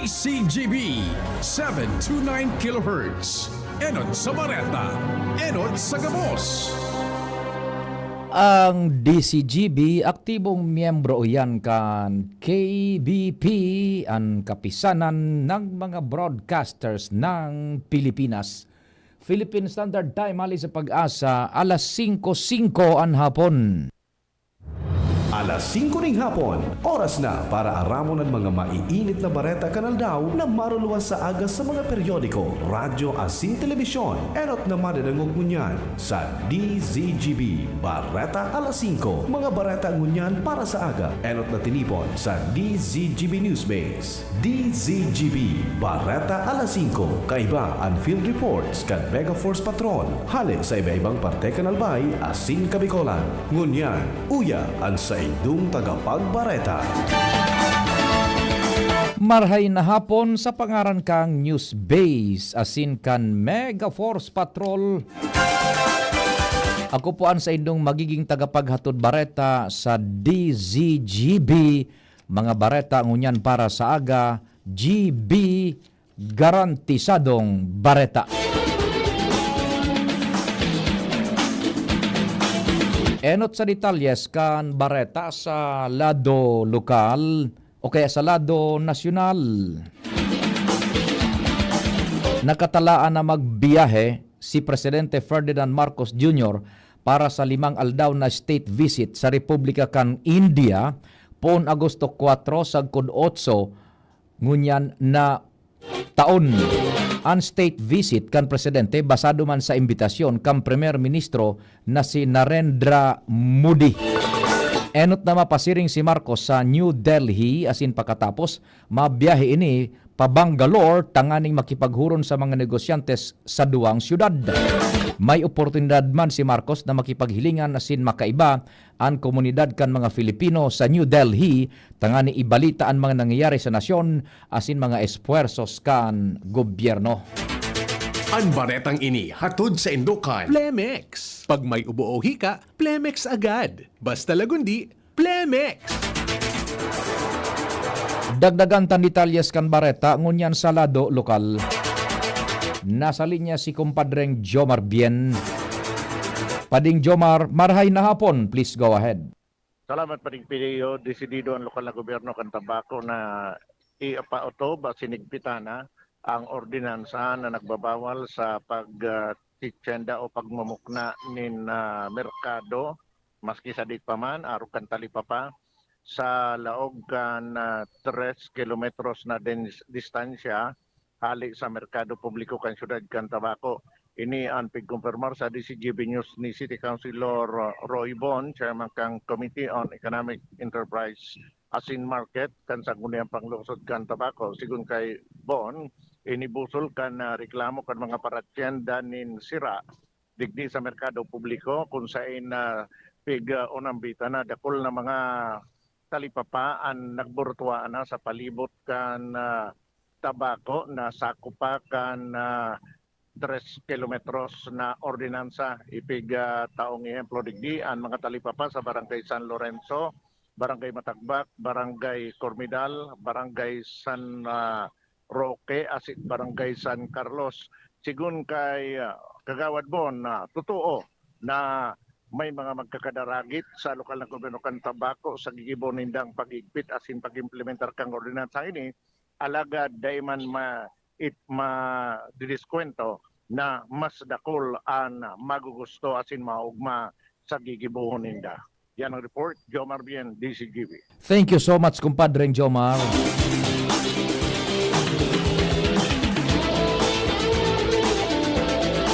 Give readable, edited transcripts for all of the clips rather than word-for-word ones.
DCGB 729 kHz. Enod sa Bareta, Enod sa Gabos. Ang DCGB aktibong miyembro yan kan KBP, ang kapisanan ng mga broadcasters ng Pilipinas. Philippine Standard Time hali sa Pag-asa, alas 5:05 ang hapon. Alas 5 ng hapon, oras na para aramon ng mga maiinit na bareta kanaldaw na maruluwas sa aga sa mga periodiko, radyo asin telebisyon. Enot na madadangog ngunyan sa DZGB Bareta alas 5. Mga bareta ngunyan para sa aga. Enot na tinipon sa DZGB Newsbase. DZGB Bareta alas 5. Kaiba ang field reports kan Mega Force Patrol. Hali sa iba-ibang parte kanalbay asin kabikolan. Ngunyan, uya ang sa indung tagapagbareta. Marhay na hapon sa pangaran kang News Base asin kan Mega Force Patrol. Ako po ang sa indong magiging tagapaghatod bareta sa DZGB. Mga bareta ngunyan para sa aga, GB Garantisadong Bareta. Enot sa detalyes kan bareta sa lado lokal o kaya sa lado nasyonal. Nakatalaan na magbiyahe si Presidente Ferdinand Marcos Jr. para sa 5 aldaw na state visit sa Republika kan India poon Agosto 4 sagkod 8 ngunyan na taon. Ang state visit kan presidente basado man sa imbitasyon kan Premier Ministro na si Narendra Modi. Enot na mapasiring si Marcos sa New Delhi asin pagkatapos mabiyahe ini pa Bangalore tanganing makipaghuron sa mga negosyantes sa duwang syudad. May oportunidad man si Marcos na makipaghilingan asin makaiba ang komunidad kan mga Filipino sa New Delhi tangani ibalita ang mga nangyayari sa nasyon asin mga espuersos kan gobyerno. Ang baretang ini hatod sa Indokan. Plemex. Pag may ubo o hika, Plemex agad. Basta lagundi, Plemex. Dagdagan tan detalyes kan bareta ngunyan sa lado lokal. Nasa linya si kumpadreng Jomar Bien. Pading Jomar, marhay na hapon. Please go ahead. Salamat pa rin PDO. Desidido ang lokal na gobyerno kan Tabaco na iapauto ba sinigpitana ang ordinansa na nagbabawal sa pagtitsenda o pagmumukna nin merkado maski sa dit pa man, aro kan talipapa sa laog kan 3 kilometros na distansya hali sa merkado publiko kan syudad kan Tabaco. Ini ang pigkumpirmar sa DCGB News ni City Councilor Roy Bon, Chairman kang Committee on Economic Enterprise asin Market kan sangguniang panglungsod kan Tabaco. Sigun kay Bon, inibusol kan reklamo kan mga paratyenda nin sira digdi sa merkado publiko kung saan unambita na dakol na mga talipapaan nagburtuaan na sa palibot kan Tabaco na sakupakan 3 kilometros na ordinansa ipig taong ehemplo digdi ang mga talipapa sa Barangay San Lorenzo, Barangay Matagbak, Barangay Cormidal, Barangay San Roque, asit Barangay San Carlos. Sigun kay Kagawad Bon na totoo na may mga magkakadaragit sa lokal na gobyerno kan Tabaco sa gigibon nindang pag-igpit asin pag-implementar kang ordinansa ini alagad dayman didiskwento na mas dakol ang magugusto asin maugma sa gigibuhon ninda. Yan ang report, Jomar Bien, DCGB. Thank you so much, kumpadreng Jomar.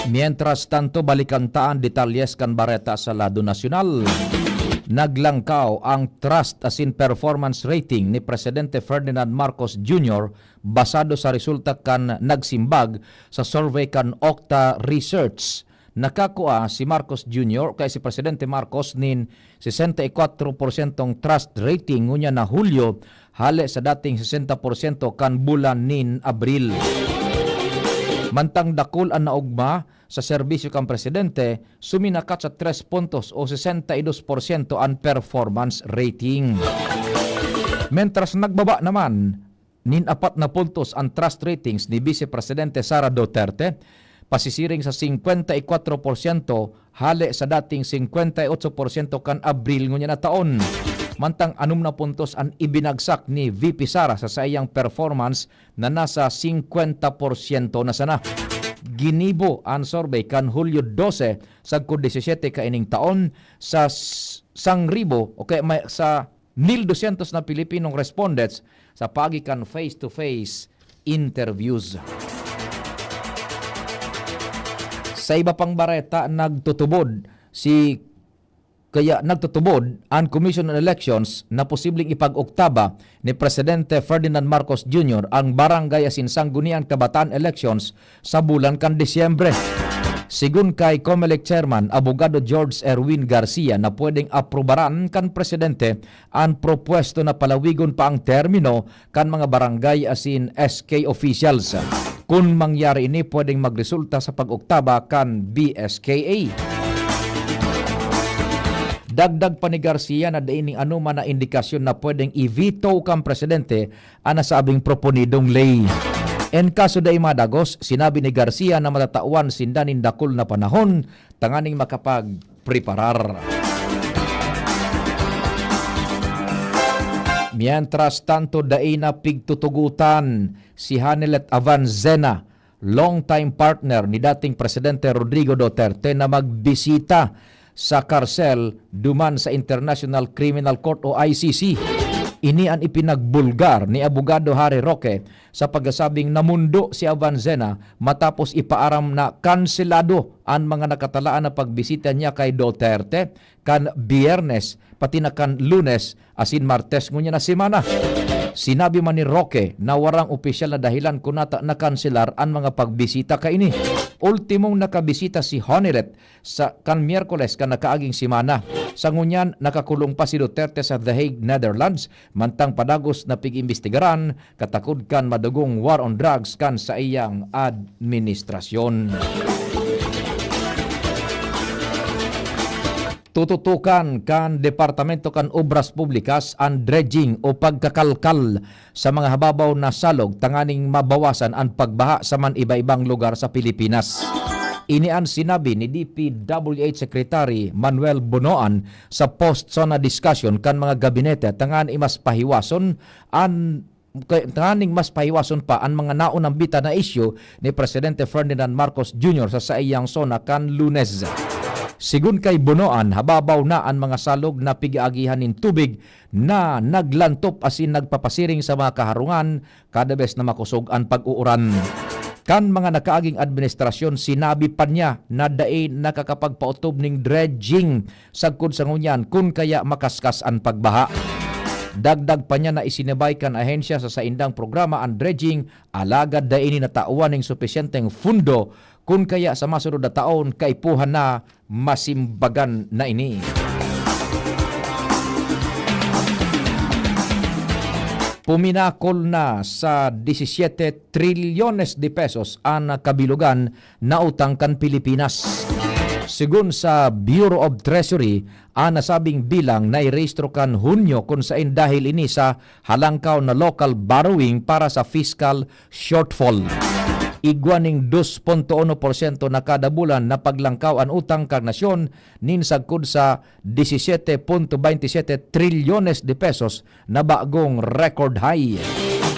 Mientras tanto, balikantaan detalyes kan bareta sa lado nasyonal. Naglangkaw ang trust asin performance rating ni Presidente Ferdinand Marcos Jr. basado sa resulta kan nagsimbag sa survey kan Okta Research. Nakakuha si Marcos Jr. kay si Presidente Marcos nin 64% trust rating ngunya na Hulyo hali sa dating 60% kan bulan nin Abril. Mantang dakol ang naugma sa serbisyo kang presidente, suminakat sa 3 puntos o 62% ang performance rating. Mentras nagbaba naman nin 4 na puntos ang trust ratings ni Vice Presidente Sara Duterte, pasisiring sa 54% hali sa dating 58% kan Abril ngunya na taon. Mantang 6 na puntos ang ibinagsak ni VP Sara sa sayang performance na nasa 50% na sana. Ginibo ang survey kan Hulyo 12 sagko 17 kaining taon sa 1,000 o kaya sa 1,200 na Pilipinong respondents sa pagikan face-to-face interviews. Sa iba pang bareta, nagtutubod ang Commission on Elections na posibleng ipag-oktaba ni Presidente Ferdinand Marcos Jr. ang Barangay Sangguniang Kabataan Elections sa bulan kan Disyembre. Sigun kay COMELEC Chairman Abogado George Erwin Garcia na pwedeng aprobaran kan Presidente ang propwesto na palawigon pa ang termino kan mga barangay SK officials. Kung mangyari ini, pwedeng magresulta sa pag-oktaba kan BSKA. Dagdag pa ni Garcia na daining anuman na indikasyon na pwedeng i-veto kang presidente ang nasabing proponidong lay. En kaso day madagos, sinabi ni Garcia na matatawan sindanin dakol na panahon tanganing makapag-preparar. Mientras tanto, dai na pigtutugutan si Hanelet Avancena, long-time partner ni dating Presidente Rodrigo Duterte, na magbisita sa karsel duman sa International Criminal Court o ICC. Ini ang ipinagbulgar ni Abogado Harry Roque sa pagkasabing namundo si Avancena matapos ipaaram na kanselado ang mga nakatalaan na pagbisita niya kay Duterte kan Biyernes pati na kan Lunes asin Martes ngunya na semana. Sinabi man ni Roque na warang opisyal na dahilan kunata na kanselar ang mga pagbisita kaini. Ultimong nakabisita si Honelet sa kan Miyerkules kan nakaaging semana. Sa ngunyan, nakakulong pa si Duterte sa The Hague, Netherlands, mantang padagos na pig-imbestigaran katakod kan madugong war on drugs kan sa iyang administrasyon. Tututukan kan Departamento kan Obras Publikas ang dredging o pagkakalkal sa mga hababaw na salog tanganing mabawasan ang pagbaha sa man iba-ibang lugar sa Pilipinas. Ini ang sinabi ni DPWH Secretary Manuel Bonoan sa post-SONA discussion kan mga gabinete tanganing mas pahiwason pa ang mga naunang bita na issue ni Presidente Ferdinand Marcos Jr. sa iyang SONA kan Lunes. Sigun kay Bonoan, hababaw na ang mga salog na pig-aagihan ng tubig na naglantop asin nagpapasiring sa mga kaharungan kada bes na makusog ang pag-uuran. Kan mga nakaaging administrasyon, sinabi pa niya na daay nakakapagpautob ng dredging sagkod sa ngunyan kung kaya makaskas ang pagbaha. Dagdag pa niya na isinabay kan ahensya sa saindang programa ang dredging alagad daay ni natauan ng supisyenteng fundo kung kaya sa masunod na taon kaipuhan na masimbagan na ini. Puminakol na sa 17 trilyones de pesos ang kabilugan na utang kan Pilipinas. Sigun sa Bureau of Treasury, ang nasabing bilang na irehistro kan Hunyo kung saan dahil ini sa halangkaw na local borrowing para sa fiscal shortfall. Igwaning 2.1% na kada bulan na paglangkaw ang utang kang nasyon nin sagkod sa 17.27 trilyones de pesos na bagong record high.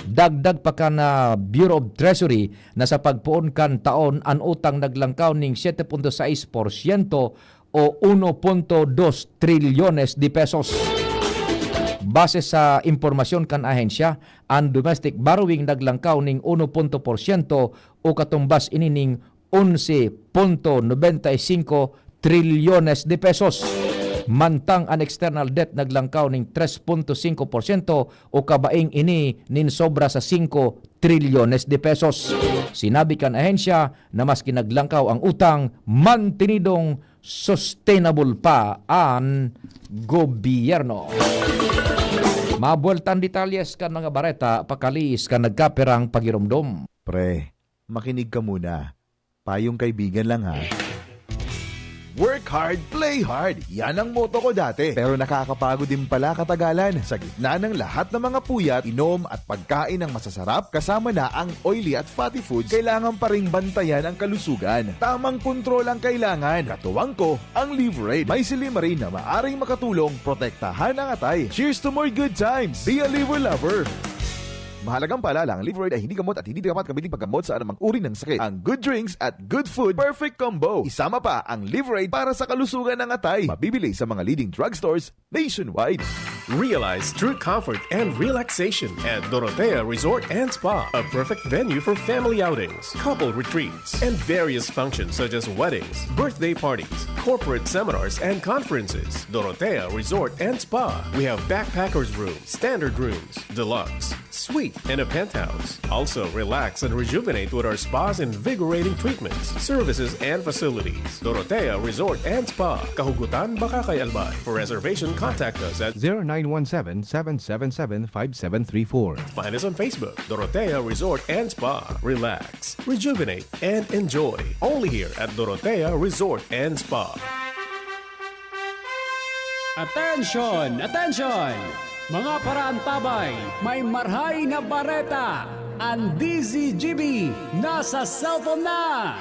Dagdag pa ka na Bureau of Treasury na sa pagpuon kan taon ang utang naglangkaw ning 7.6% o 1.2 trilyones de pesos. Base sa impormasyon kan ahensya, ang domestic borrowing naglangkaw ning 1% o katumbas ini ning 11.95 trilyones de pesos. Mantang ang external debt naglangkaw ning 3.5% o kabaing ini nin sobra sa 5 trilyones de pesos. Sinabi kan ahensya na mas kinaglangkaw ang utang, mantinidong sustainable pa ang gobyerno. Mabueltan detalyes kan mga bareta, pakalis kan nagkaperang pagirumdom. Pre, makinig ka muna. Payong kaibigan lang ha. Work hard, play hard. Yan ang motto ko dati. Pero nakakapagod din pala katagalan. Sa gitna ng lahat ng mga puyat, inom at pagkain ng masasarap, kasama na ang oily at fatty foods, kailangan pa ring bantayan ang kalusugan. Tamang kontrol ang kailangan. Katuwang ko, ang Liverade. May Silimarin na maaring makatulong protektahan ang atay. Cheers to more good times. Be a liver lover. Mahalagang paalala, ang Liverade ay hindi gamot at hindi dapat kabiling paggamot sa anumang uri ng sakit. Ang good drinks at good food, perfect combo. Isama pa ang Liverade para sa kalusugan ng atay. Mabibili sa mga leading drugstores nationwide. Realize true comfort and relaxation at Dorotea Resort and Spa, a perfect venue for family outings, couple retreats, and various functions such as weddings, birthday parties, corporate seminars, and conferences. Dorotea Resort and Spa. We have backpackers rooms, standard rooms, deluxe, suite, and a penthouse. Also, relax and rejuvenate with our spas and invigorating treatments, services, and facilities. Dorotea Resort and Spa, Kahugutan, Bakakay, Albay. For reservation, contact us at 0917-777-5734. Find us on Facebook, Dorotea Resort and Spa. Relax, rejuvenate, and enjoy. Only here at Dorotea Resort and Spa. Attention! Attention! Mga paraantabay, may marhay na bareta. Ang DZGB nasa cellphone na!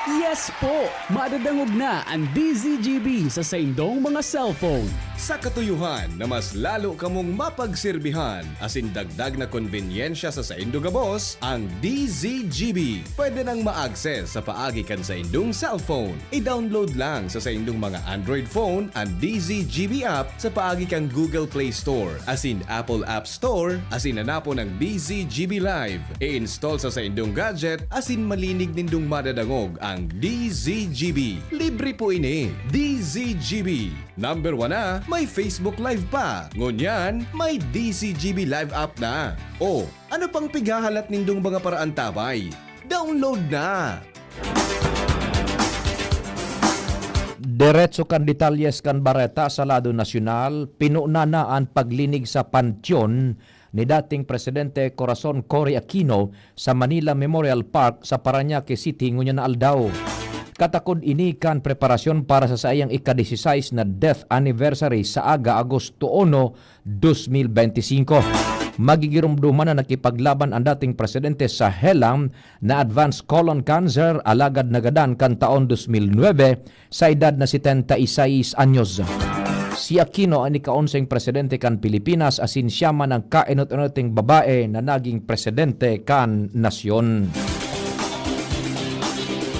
Yes po! Madadangog na ang DZGB sa saindong mga cellphone. Sa katuyuhan na mas lalo kamong mapagsilbihan asin dagdag na konbinyensya sa saindo gabos, ang DZGB pwede nang ma-access sa paagi kan sa indong cellphone. I-download lang sa saindong mga Android phone ang DZGB app sa paagi kan Google Play Store asin Apple App Store asin hanapo ng DZGB Live. I-install sa saindong gadget asin malinig nindong madadangog ang DZGB. Libre po ini. DZGB. Number 1 na, may Facebook Live pa. Ngunyan, may DZGB Live app na. O, ano pang pigahalat nindong mga paraantabay? Download na! Diretso kan detalyes kan bareta sa lado nasyonal, pinunana ang paglinig sa pansyon ni dating Presidente Corazon Cory Aquino sa Manila Memorial Park sa Parañaque City ngunyan na aldaw. Katakod ini kan preparasyon para sa sayang ika-16 na death anniversary sa aga Agosto 1, 2025. Magigirumduman na nakipaglaban ang dating presidente sa helang na advanced colon cancer alagad nagadan kan taon 2009 sa edad na 76 anyos. Si Aquino ang ika-11 presidente kan Pilipinas asin siya man ang kainot-inoting babae na naging presidente kan nasyon.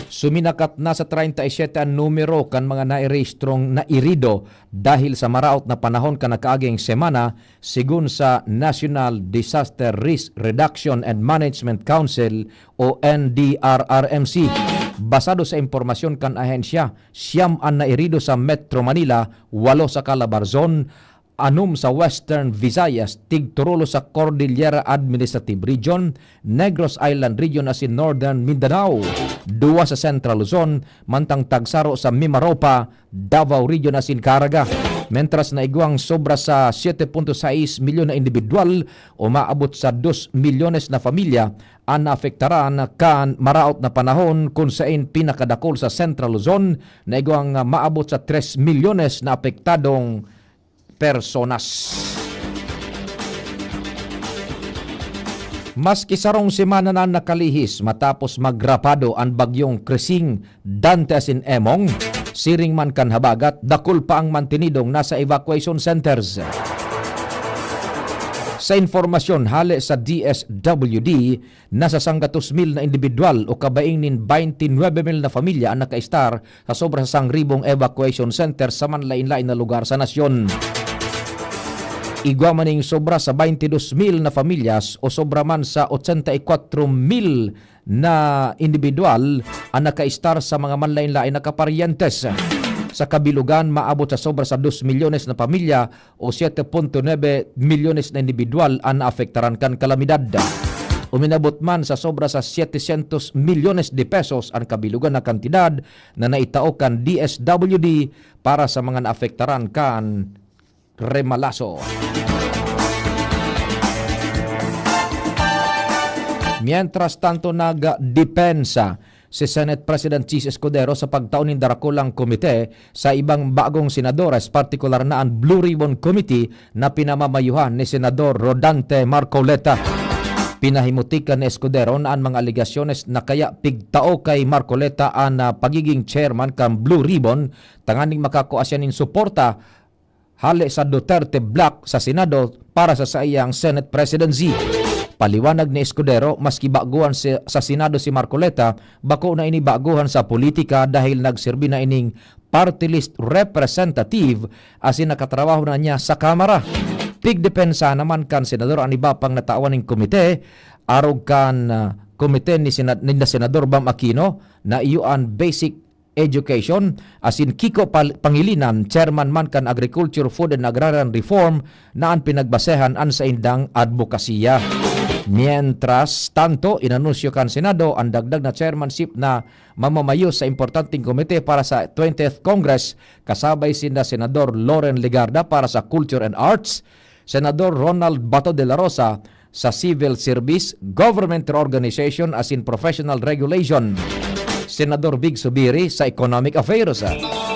Suminakat na sa 37 ang numero kan mga nairehistrong nairido dahil sa maraot na panahon kan nakaaging semana sigun sa National Disaster Risk Reduction and Management Council o NDRRMC. Basado sa impormasyon kan ahensya, siyam ang nairido sa Metro Manila, 8 sa Calabarzon, 6 sa Western Visayas, tigturulo sa Cordillera Administrative Region, Negros Island Region asin Northern Mindanao, 2 sa Central Luzon, mantang tagsaro sa Mimaropa, Davao Region asin Caraga. Mentras naigwang sobra sa 7.6 milyon na individual o maabot sa 2 milyones na familia ang naafektaran kan maraot na panahon kung saan pinakadakol sa Central Luzon naigwang maabot sa 3 milyones na apektadong personas. Maski sarong semana na nakalihis matapos magrapado ang bagyong Krising Dante asin Emong, siring man kan habagat, dakul pa ang mantinidong nasa evacuation centers. Sa informasyon hali sa DSWD, nasa 100,000 na individual o kabaing nin 29,000 na familia ang nakaistar sa sobra sa 1,000 evacuation center sa manlain-lain na lugar sa nasyon. Igwa maning sobra sa 22,000 na pamilyas o sobra man sa 84,000 na individual ang nakaistar sa mga manlain-lain na kaparyentes. Sa kabilugan, maabot sa sobra sa 2 milyones na pamilya o 7.9 milyones na individual ang naafektaran kan kalamidad. Uminabot man sa sobra sa 700 milyones de pesos ang kabilugan na kantidad na naitao kan DSWD para sa mga naafektaran kan remalaso. Mientras tanto nagdepensa si Senate President Chis Escudero sa pagtaon ng darakulang komite sa ibang bagong senadores, partikular na ang Blue Ribbon Committee na pinamamayuhan ni Senador Rodante Marcoleta. Pinahimutikan ni Escudero na ang mga aligasyones na kaya pigtao kay Marcoleta ang pagiging chairman kan Blue Ribbon tanganing makakuha siya ning suporta hali sa Duterte Bloc sa Senado para sa iyang Senate presidency. Paliwanag ni Escudero, maski baguhan sa Senado si Marcoleta, bako na ini baguhan sa politika dahil nagsirbi na ining party list representative asin nakatrabaho na niya sa Kamara. Pigdepensa naman kan Senador ang iba pang natawan ng komite, arog kan komite ni Senador Bam Aquino na iyuan basic education asin Kiko Pangilinan, chairman man kan Agriculture, Food and Agrarian Reform na ang pinagbasehan an sa indang advokasya. Mientras tanto, inanunsyo kan Senado ang dagdag na chairmanship na mamamayo sa importanteng komite para sa 20th Congress kasabay sina Senador Loren Legarda para sa Culture and Arts, Senador Ronald Bato de la Rosa sa Civil Service, Government Reorganization as in Professional Regulation, Senador Big Subiri sa Economic Affairs,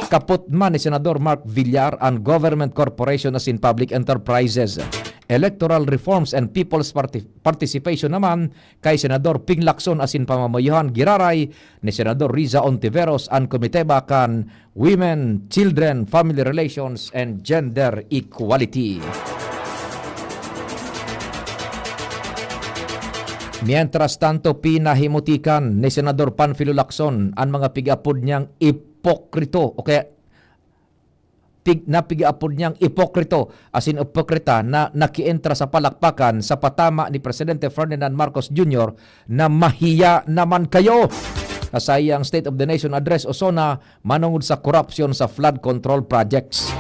kaput man ni Senador Mark Villar ang Government Corporation as in Public Enterprises. Electoral Reforms and People's Participation naman kay Senador Ping Lacson as in pamamayuhan giraray ni Senador Riza Ontiveros ang komite bakan Women, Children, Family Relations and Gender Equality. Mientras tanto, pinahimutikan ni Senador Panfilo Lacson ang mga pigapod niyang ipokrito o kaya napigapod niyang ipokrito asin ipokrita na nakientra sa palakpakan sa patama ni Presidente Ferdinand Marcos Jr. na mahiya naman kayo. Sa iyang State of the Nation Address Osona, manungod sa korupsyon sa flood control projects.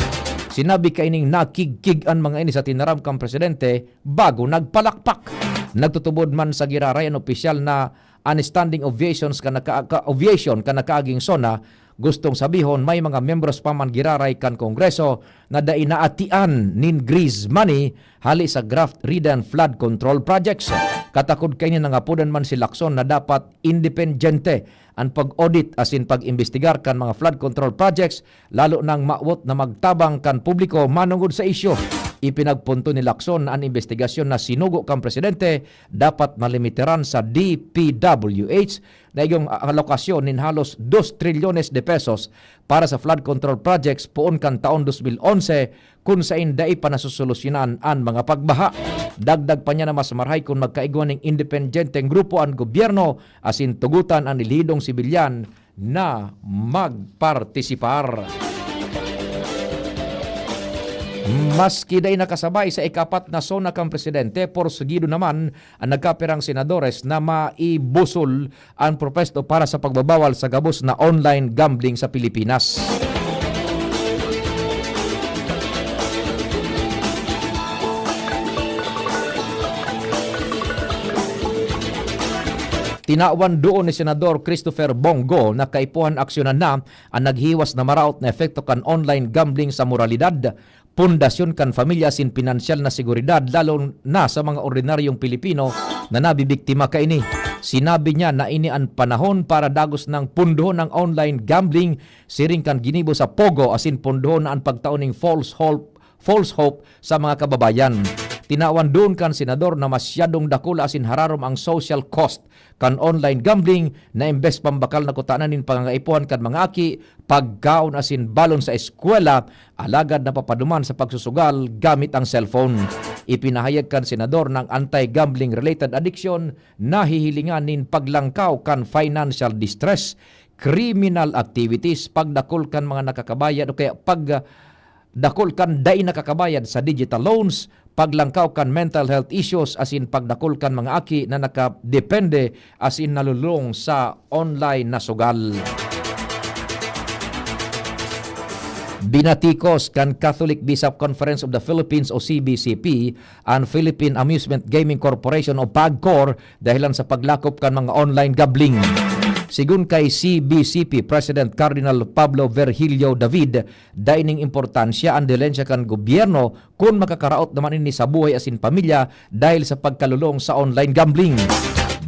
Sinabi kaining nakigkig ang mga ini sa tinaram kang presidente bago nagpalakpak. Nagtutubod man sa giraray ang opisyal na understanding ovations ka nakaaging sona, gustong sabihon may mga membros pa man giraray kan Kongreso na dainaatian nin grease money hali sa graft Ridan flood control projects. Katakod kayo nga pudan man si Lacson na dapat independente ang pag-audit asin pag-imbestigar kan mga flood control projects lalo nang maawot na magtabang kan publiko manungod sa isyo. Ipinagpunto ni Lacson na ang investigasyon na sinugo kang presidente dapat malimiteran sa DPWH na iyong alokasyon nin halos 2 trilyones de pesos para sa flood control projects poon kan taon 2011 kung sa inday pa nasusolusyonan ang mga pagbaha. Dagdag pa niya na mas marhay kung magkaigwan ng independenteng grupo ang gobyerno asin tugutan ang ilihidong sibilyan na magpartisipar. Maski day nakasabay sa ikapat na sona kang presidente, porsugido naman ang nagkapirang senadores na maibusol ang propesto para sa pagbabawal sa gabos na online gambling sa Pilipinas. Tinawan doon ni Senador Christopher Bongo na kaipuhan aksyonan na ang naghiwas na maraot na epekto kan online gambling sa moralidad, pundasyon kan familia sin pinansyal na seguridad lalo na sa mga ordinaryong Pilipino na nabibiktima kaini. Sinabi niya na ini ang panahon para dagos ng pundohon ng online gambling, siring kan ginibo sa Pogo asin pundohon na ang pagtaon ng false hope sa mga kababayan. Tinawan doon kan senador na masyadong dakula asin hararom ang social cost kan online gambling na imbes pambakal na kutanan nin pangangaipuhan kan mga aki, pagkaon asin balon sa eskwela, alagad na papaduman sa pagsusugal gamit ang cellphone. Ipinahayag kan senador ng anti-gambling related addiction na hihilingan nin paglangkaw kan financial distress, criminal activities, pagdakol kan mga nakakabayad o kaya pagdakol kan day nakakabayad sa digital loans, paglangkaw kan mental health issues asin pagdakol kan mga aki na nakadepende asin nalulong sa online na sugal. Binatikos kan Catholic Bishop Conference of the Philippines o CBCP ang Philippine Amusement Gaming Corporation o PAGCOR dahilan sa paglakop kan mga online gambling. Sigun kay CBCP President Cardinal Pablo Virgilio David, daining importansya ang dilensya kan gobyerno kung makakaraot naman ini sa buhay asin pamilya dahil sa pagkalulong sa online gambling.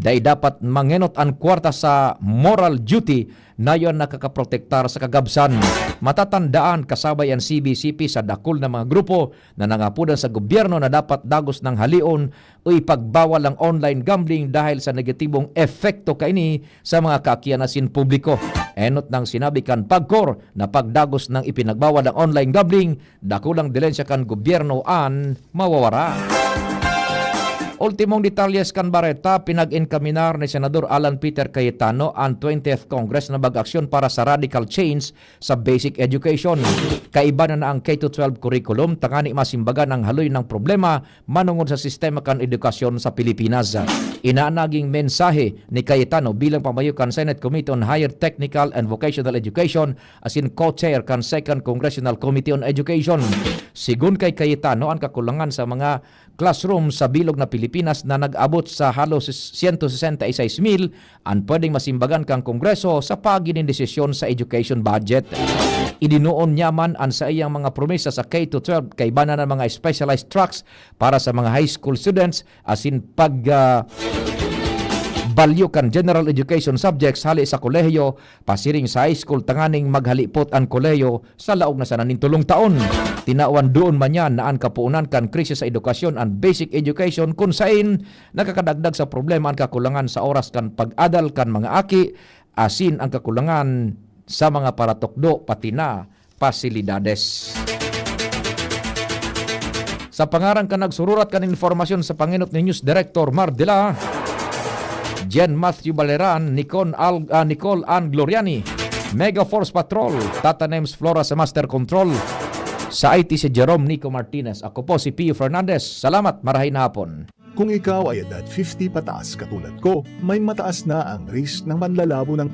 Dahil dapat mangenot ang kwarta sa moral duty na yon nakakaprotektar sa kagabsan. Matatandaan kasabay ang CBCP sa dakol na mga grupo na nangapudan sa gobyerno na dapat dagos ng halion o ipagbawal ang online gambling dahil sa negatibong efekto kaini sa mga kaakiyanasin publiko. Enot ng sinabi kan PAGCOR na pagdagos ng ipinagbawal ang online gambling, dakulang dilensya kan gobyerno an mawawara. Ultimong detalyes kan Bareta, pinag-inkaminar ni Senador Alan Peter Cayetano ang 20th Congress na bag-aksyon para sa radical change sa basic education. Kaiba na ang K-12 curriculum, tangani masimbagan ang haloy ng problema manungod sa sistema kan edukasyon sa Pilipinas. Inaanaging mensahe ni Cayetano bilang pamayo kan Senate Committee on Higher Technical and Vocational Education as in co-chair kan Second Congressional Committee on Education. Sigun kay Cayetano, ang kakulangan sa mga classroom sa bilog na Pilipinas na nag-abot sa halos 166,000 ang pwedeng masimbagan kang Kongreso sa pagginindesisyon sa education budget. Idinuon niya man ang sa iyang mga promesa sa K-12 kay bana ng mga specialized tracks para sa mga high school students as in balyo kan general education subjects hali sa kolehiyo, pasiring sa high school tanganing maghalipot ang kolehiyo sa laog na sananing 3 taon. Tinawan doon man yan na ang kapuunan kan krisis sa edukasyon and basic education kung sain nakakadagdag sa problema ang kakulangan sa oras kan pag-adal kan mga aki, asin ang kakulangan sa mga paratokdo pati na pasilidades. Sa pangarang ka nagsururat kan informasyon sa Panginot ni News Director Mardela, Jen Matthew Baleran, Nicole Ann Gloriani, Mega Force Patrol, Tata Nems Flora sa Master Control, sa IT si Jerome Nico Martinez. Ako po si Pio Fernandez. Salamat, marahay na hapon. Kung ikaw ay edad 50 pataas katulad ko, may mataas na ang risk ng manlalabo ng